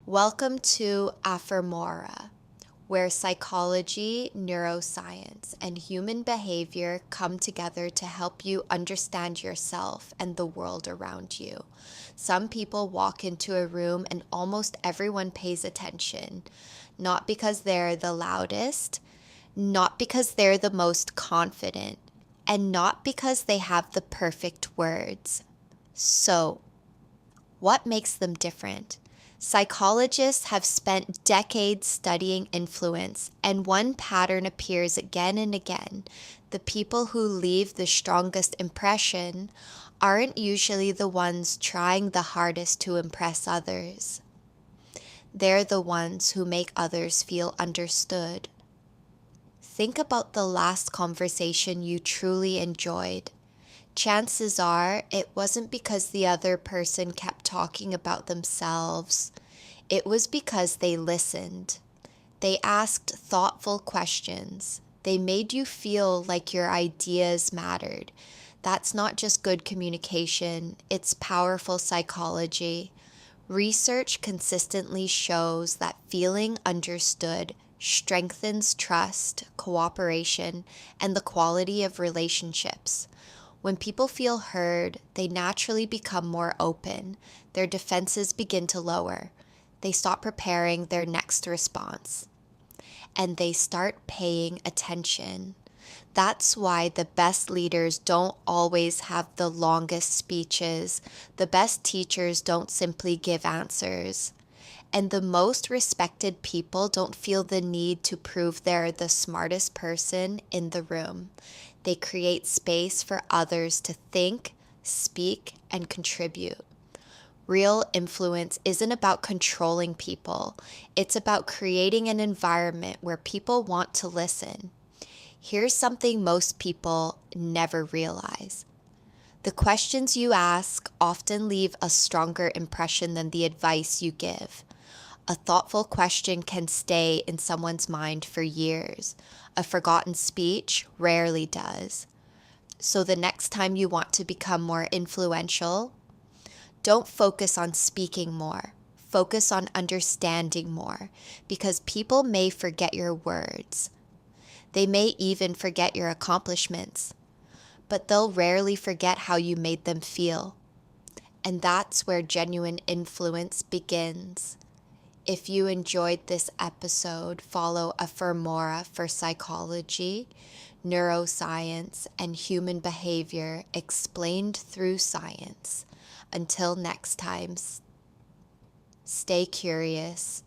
Welcome to Affirmora, where psychology, neuroscience, and human behavior come together to help you understand yourself and the world around you. Some people walk into a room and almost everyone pays attention, not because they're the loudest, not because they're the most confident, and not because they have the perfect words. So, what makes them different? Psychologists have spent decades studying influence, and one pattern appears again and again. The people who leave the strongest impression aren't usually the ones trying the hardest to impress others. They're the ones who make others feel understood. Think about the last conversation you truly enjoyed. Chances are it wasn't because the other person kept talking about themselves. It was because they listened. They asked thoughtful questions. They made you feel like your ideas mattered. That's not just good communication, it's powerful psychology. Research consistently shows that feeling understood strengthens trust, cooperation, and the quality of relationships. When people feel heard, they naturally become more open. Their defenses begin to lower. They stop preparing their next response. And they start paying attention. That's why the best leaders don't always have the longest speeches. The best teachers don't simply give answers. And the most respected people don't feel the need to prove they're the smartest person in the room. They create space for others to think, speak, and contribute. Real influence isn't about controlling people. It's about creating an environment where people want to listen. Here's something most people never realize. The questions you ask often leave a stronger impression than the advice you give. A thoughtful question can stay in someone's mind for years. A forgotten speech rarely does. So the next time you want to become more influential, don't focus on speaking more. Focus on understanding more, because people may forget your words. They may even forget your accomplishments, but they'll rarely forget how you made them feel. And that's where genuine influence begins. If you enjoyed this episode, follow Affirmora for psychology, neuroscience, and human behavior explained through science. Until next time, stay curious,